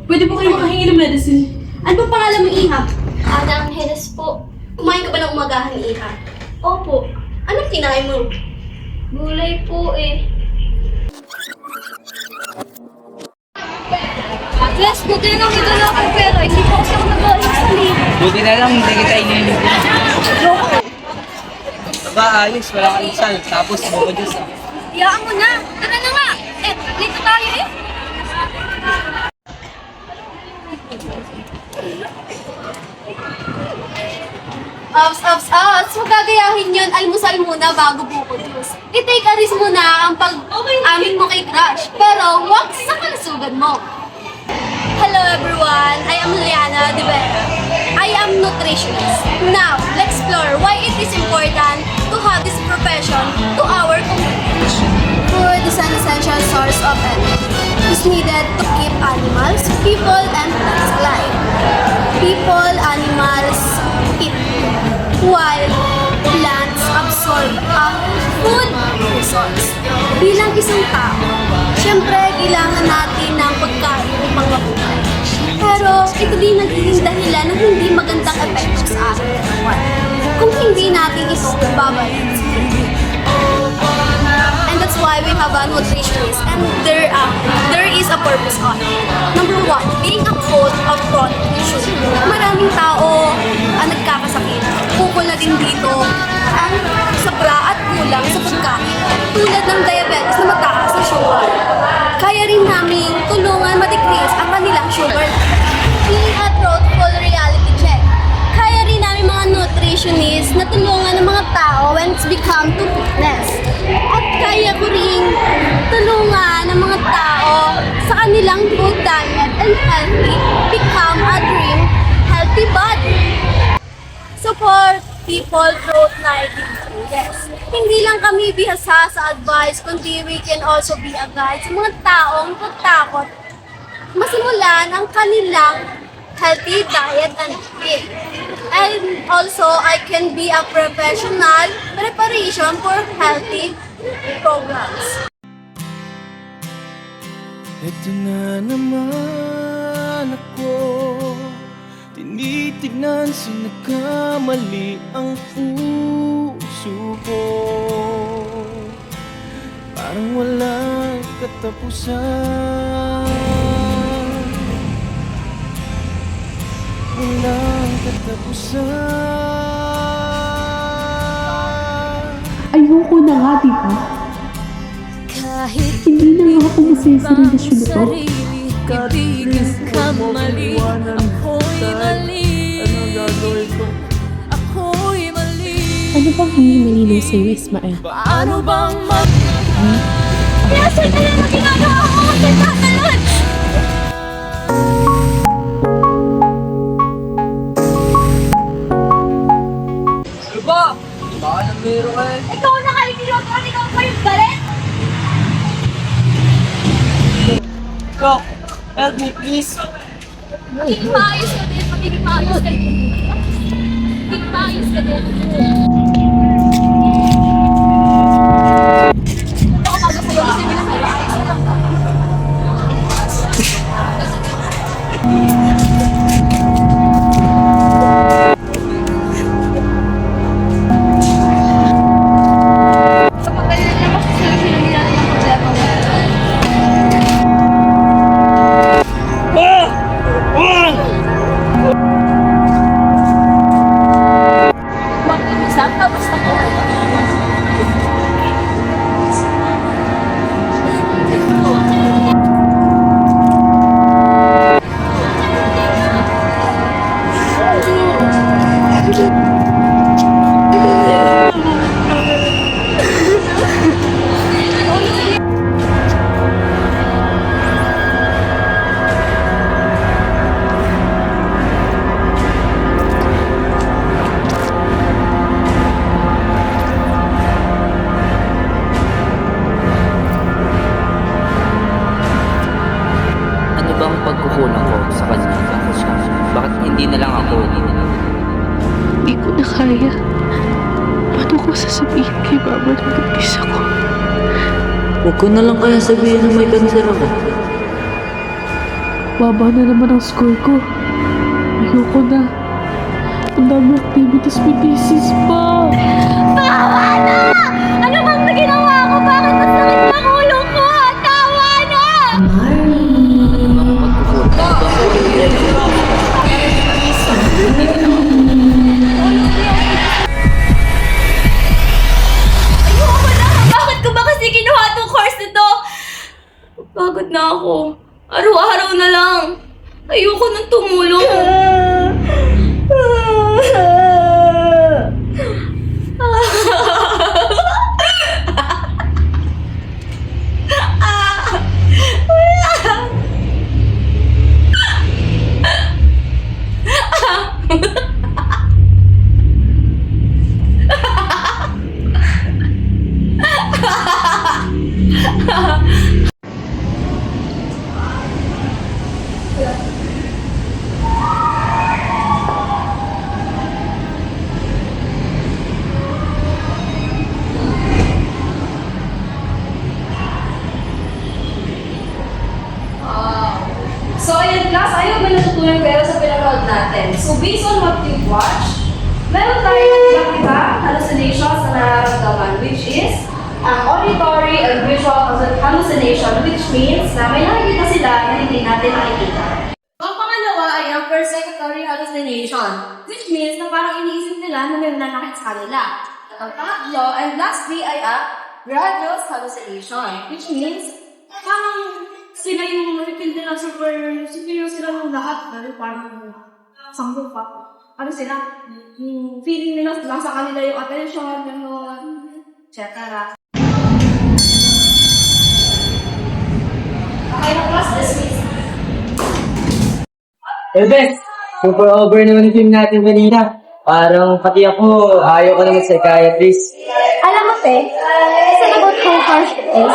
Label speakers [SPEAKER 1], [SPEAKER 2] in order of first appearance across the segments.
[SPEAKER 1] Pwede po kayo makahingi ng medicine.
[SPEAKER 2] Ano ba pangalan mo, Iha?
[SPEAKER 3] Ana Angeles po.
[SPEAKER 2] Kumain ka ba ng umagahan, Iha?
[SPEAKER 3] Opo.
[SPEAKER 2] Anong kinain mo?
[SPEAKER 3] Gulay po eh. Yes, buti na kita na ako pero hindi po kasi ako nag-alis sa libo.
[SPEAKER 4] Buti na lang, hindi kita iniinit. Aba, ayos, wala kang isal. Tapos, buko Diyos.
[SPEAKER 3] Iyaan mo na. Tara na nga. Eh, dito tayo eh.
[SPEAKER 2] Ups. Huwag gagayahin yun. Almusal muna bago buko juice. I-take a risk muna ang pag-amin mo kay crush. Pero huwag sa kalusugan mo. Hello everyone, I am Liana De Vera. I am nutritionist. Now, let's explore why it is important to have this profession to our community. Food is an essential source of energy. It's needed to keep animals, people, and plants alive. People, animals eat, while plants absorb ang food resource. Bilang isang tao, syempre kailangan natin ng pagkain upang mabuhay. Pero ito din nagiging dahilan ng hindi magandang epekto sa ating katawan kung hindi natin ito babalik. And that's why we have a nutritionist and there is a purpose on it. Number one, being a cause of chronic issues. Maraming tao ang nagkakasakit. Ukol na din dito ang sabra at kulang sa pagkain tulad ng diabetes na mataas na sugar. Kaya rin namin tulungan ma-decrease ang kanilang sugar. Being a truthful reality check. Kaya rin namin mga nutritionists na tulungan ng mga tao when it's become to fitness. At kaya ko rin tulungan ng mga tao sa kanilang food diet and healthy become a dream healthy body. Support people through native yes. Hindi lang kami bihasa sa advice, kundi we can also be a guide sa mga taong tatakot masimulan ang kanilang healthy diet and eating. And also, I can be a professional preparation for healthy programs.
[SPEAKER 5] Ito na naman ako, tinitignan sa nagkamali ang puso ko. Parang walang katapusan, walang katapusan.
[SPEAKER 1] Ayoko na nga, di ba? Hindi na nga ako masaya sa relasyon na to.
[SPEAKER 6] Ibigin ka mali, ako'y mali.
[SPEAKER 5] Anong gagawin ko?
[SPEAKER 6] Ako'y mali.
[SPEAKER 1] Ano bang hindi malinaw sa'yo, Ismael?
[SPEAKER 6] Paano bang
[SPEAKER 3] Yes, ito yung ginagawa ko. Tatalon.
[SPEAKER 4] Ano ba? Baka nang meron ka eh.
[SPEAKER 3] Ikaw na kayo ginagawa. Ikaw pa yung galit.
[SPEAKER 4] Doc, help me please.
[SPEAKER 3] Magiging maayos ka din. Magiging maayos ka din. Magiging maayos ka din. Ako magagawa sa mga maayos ka lang. Sa pagdalilan lang kasi solusyonan nila ng problema mo. Mag-iisang tapos na ko.
[SPEAKER 4] Ano bang pagkukulang ko sa kanya? Bakit hindi na lang ako?
[SPEAKER 1] Hindi ko na kaya. Paano ko sasabihin kay Mama na buntis ako?
[SPEAKER 7] Huwag ko na lang kaya sabihin na may kanser ako.
[SPEAKER 1] Baba na naman ang score ko. Ayoko na. Ang dami activities, may thesis pa.
[SPEAKER 3] Tawa na! Ano bang ginawa ko? Bakit masakit ang ulo ko? Tawa na! Ayoko na! Bakit ko ba kasi kinuha itong course na to? Pagod na ako. Araw-araw na lang. Ayoko nang tumulong.
[SPEAKER 7] So, ayan class, ayaw ba natutunan kayo sa pinanood natin? So, based on what you've watched, meron tayo ng iba't iba hallucinations na nararamdaman, which is auditory and visual hallucination, which means na may nakikita sila na hindi natin nakikita. Ang pangalawa ay ang perceptory hallucination, which means na parang iniisip nila na may nanakit sa kanila. At ang pangatlo, and lastly ay ang Bradley's hallucination, which means parang sila yung nakikita nila superior sila ng lahat, dahil parang sanggol pa. Ano sila? Yung feeling nila nasa kanila yung attention, gano'n, etc. Okay na class, dismiss.
[SPEAKER 8] Elbes, super over naman yung film natin kanina. Parang pati ako, ayaw ko na mag-psychiatrist.
[SPEAKER 2] Alam mo, Te, it's not about how harsh it is.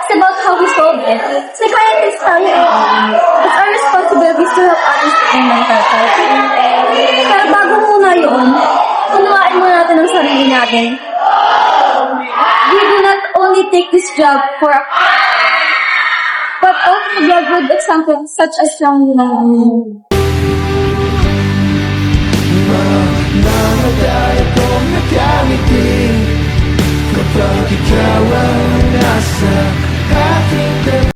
[SPEAKER 2] It's about how we solve it. Psychiatrists tell you it's our responsibilities to help others in mental health. Pero bago muna yun, unawain muna natin ang sarili natin. We do not only take this job for a but also give good examples such as young